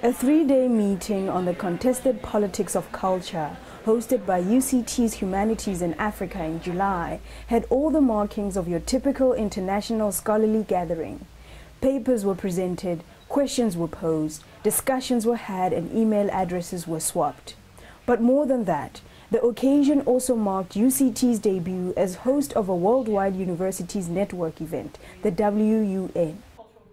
A three-day meeting on the contested politics of culture, hosted by UCT's Humanities in Africa in July, had all the markings of your typical international scholarly gathering. Papers were presented, questions were posed, discussions were had, and email addresses were swapped. But more than that, the occasion also marked UCT's debut as host of a worldwide universities network event, the WUN.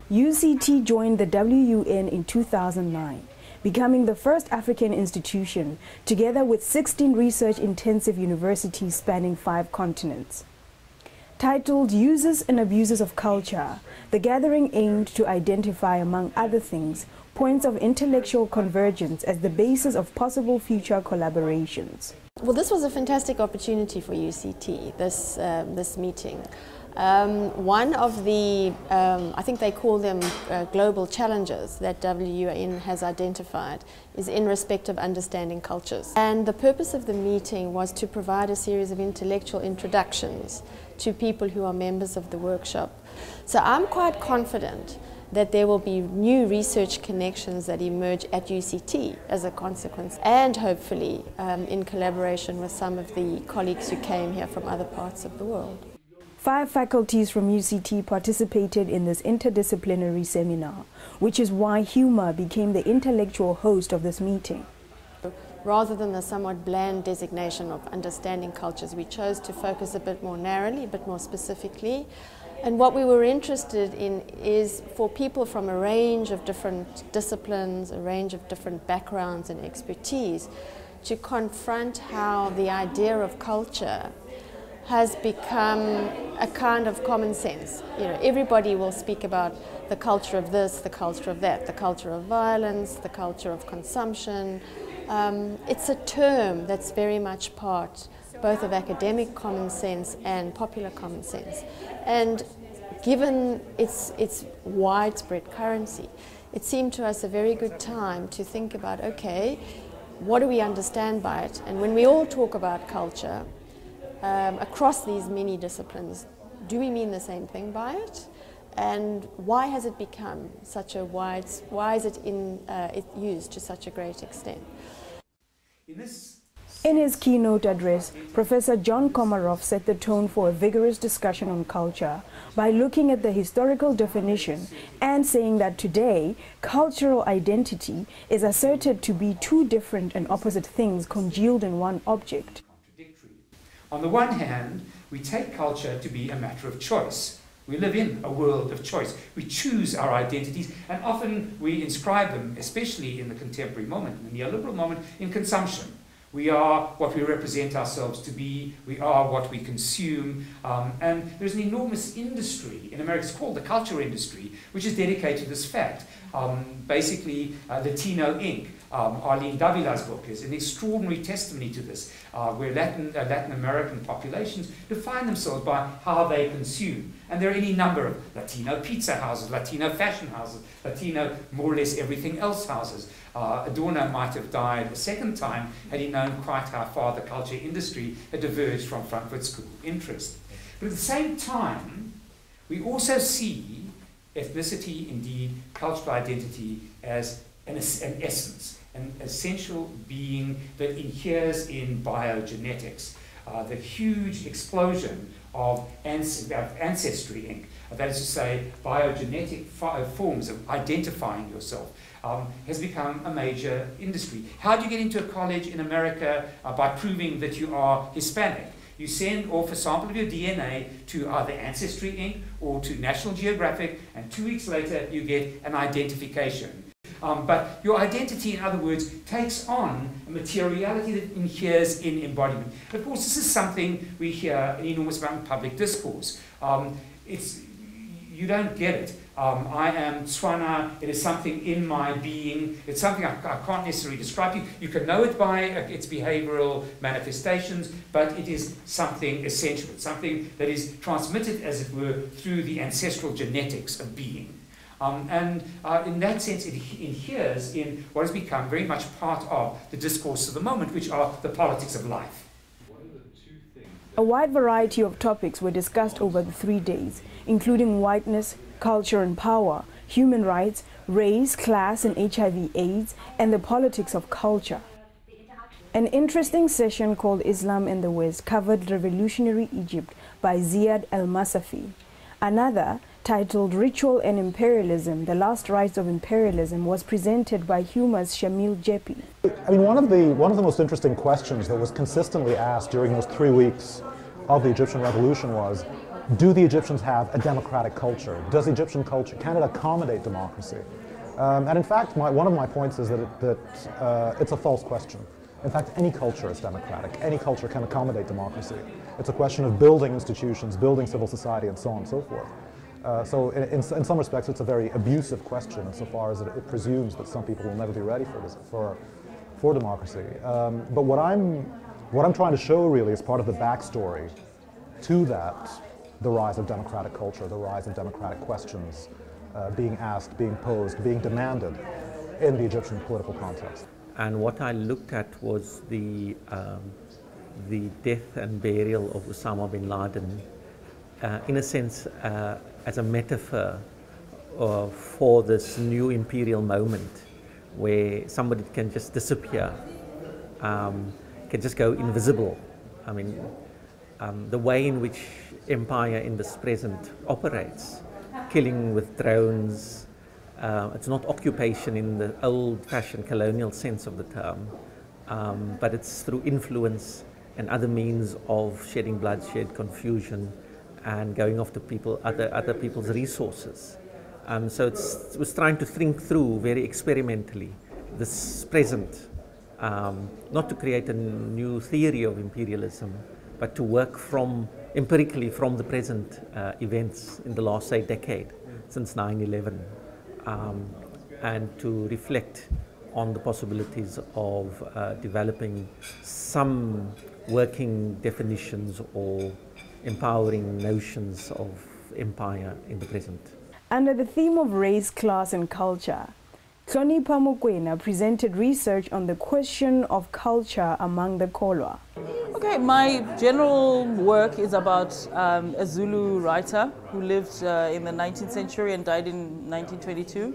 UCT joined the WUN in 2009, becoming the first African institution, together with 16 research-intensive universities spanning 5 continents. Titled Uses and Abuses of Culture, the gathering aimed to identify, among other things, points of intellectual convergence as the basis of possible future collaborations. Well, this was a fantastic opportunity for UCT, this meeting. One of the, I think they call them global challenges that WUN has identified is in respect of understanding cultures. And the purpose of the meeting was to provide a series of intellectual introductions to people who are members of the workshop. So I'm quite confident that there will be new research connections that emerge at UCT as a consequence, and hopefully in collaboration with some of the colleagues who came here from other parts of the world. 5 faculties from UCT participated in this interdisciplinary seminar, which is why HUMA became the intellectual host of this meeting. Rather than the somewhat bland designation of understanding cultures, we chose to focus a bit more narrowly, a bit more specifically. And what we were interested in is for people from a range of different disciplines, a range of different backgrounds and expertise, to confront how the idea of culture has become a kind of common sense. You know, everybody will speak about the culture of this, the culture of that, the culture of violence, the culture of consumption. It's a term that's very much part both of academic common sense and popular common sense. And given its widespread currency, it seemed to us a very good time to think about, okay, what do we understand by it? And when we all talk about culture, across these many disciplines, do we mean the same thing by it? And why has it become such a why is it used to such a great extent? In his keynote address, Professor John Komarov set the tone for a vigorous discussion on culture by looking at the historical definition and saying that today, cultural identity is asserted to be 2 different and opposite things congealed in one object. On the one hand, we take culture to be a matter of choice. We live in a world of choice. We choose our identities, and often we inscribe them, especially in the contemporary moment, in the neoliberal moment, in consumption. We are what we represent ourselves to be, we are what we consume, and there's an enormous industry in America, it's called the culture industry, which is dedicated to this fact. Basically, Latino Inc., Arlene Davila's book is an extraordinary testimony to this, where Latin American populations define themselves by how they consume. And there are any number of Latino pizza houses, Latino fashion houses, Latino more or less everything else houses. Adorno might have died a second time had he known quite how far the culture industry had diverged from Frankfurt School interest. But at the same time, we also see ethnicity, indeed, cultural identity as an essence, an essential being that inheres in biogenetics. The huge explosion of Ancestry Inc., that is to say, biogenetic forms of identifying yourself, has become a major industry. How do you get into a college in America by proving that you are Hispanic? You send off a sample of your DNA to either Ancestry Inc. or to National Geographic, and 2 weeks later you get an identification. But your identity, in other words, takes on a materiality that inheres in embodiment. Of course, this is something we hear an enormous amount in public discourse. You don't get it. I am Tswana, it is something in my being, it's something I can't necessarily describe to you. You can know it by its behavioral manifestations, but it is something essential. It's something that is transmitted, as it were, through the ancestral genetics of being. In that sense, it inheres in what has become very much part of the discourse of the moment, which are the politics of life. A wide variety of topics were discussed over the 3 days, including whiteness, culture and power, human rights, race, class and HIV/AIDS, and the politics of culture. An interesting session called Islam in the West covered revolutionary Egypt by Ziad El-Masafi. Another, titled Ritual and Imperialism, The Last Rites of Imperialism, was presented by HUMA's Shamil Jepi. I mean, one of the most interesting questions that was consistently asked during those 3 weeks of the Egyptian Revolution was, do the Egyptians have a democratic culture? Does Egyptian culture, can it accommodate democracy? And in fact, one of my points is that it's a false question. In fact, any culture is democratic. Any culture can accommodate democracy. It's a question of building institutions, building civil society, and so on and so forth. So in some respects, it's a very abusive question insofar as it presumes that some people will never be ready for democracy. But what I'm trying to show really is part of the backstory to that, the rise of democratic culture, the rise of democratic questions being asked, being posed, being demanded in the Egyptian political context. And what I looked at was the death and burial of Osama bin Laden, in a sense, as a metaphor for this new imperial moment where somebody can just disappear, can just go invisible. I mean, the way in which empire in this present operates, killing with drones, it's not occupation in the old-fashioned colonial sense of the term, but it's through influence and other means of shedding bloodshed, confusion, and going after other people's resources. So it was trying to think through very experimentally this present, not to create a new theory of imperialism, but to work empirically from the present events in the last, say, decade, since 9/11. And to reflect on the possibilities of developing some working definitions or empowering notions of empire in the present. Under the theme of race, class and culture, Hlonipha Mokoena presented research on the question of culture among the Kholwa. Okay, my general work is about a Zulu writer who lived in the 19th century and died in 1922,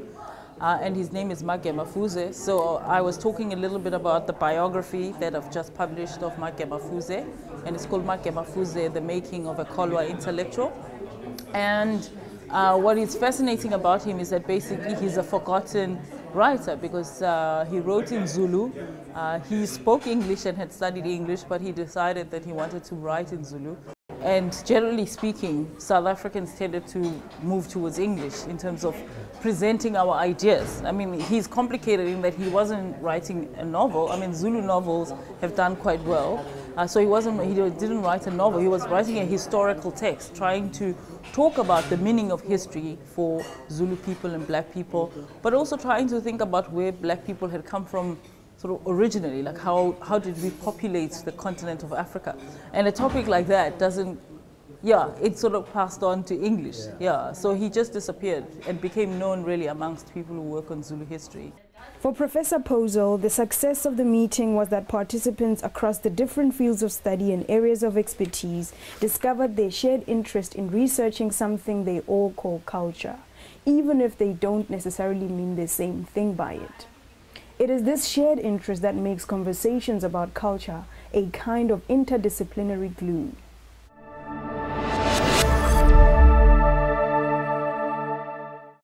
and his name is Magema Fuze. So I was talking a little bit about the biography that I've just published of Magema Fuze, and it's called Magema Fuze, The Making of a Kholwa Intellectual. And what is fascinating about him is that basically he's a forgotten writer because he wrote in Zulu. He spoke English and had studied English, but he decided that he wanted to write in Zulu. And generally speaking, South Africans tended to move towards English in terms of presenting our ideas. I mean, he's complicated in that he wasn't writing a novel. I mean, Zulu novels have done quite well. So he didn't write a novel. He was writing a historical text, trying to talk about the meaning of history for Zulu people and black people, but also trying to think about where black people had come from sort of originally, like how did we populate the continent of Africa? And a topic like that doesn't, it sort of passed on to English. So he just disappeared and became known really amongst people who work on Zulu history. For Professor Pozel, the success of the meeting was that participants across the different fields of study and areas of expertise discovered their shared interest in researching something they all call culture, even if they don't necessarily mean the same thing by it. It is this shared interest that makes conversations about culture a kind of interdisciplinary glue.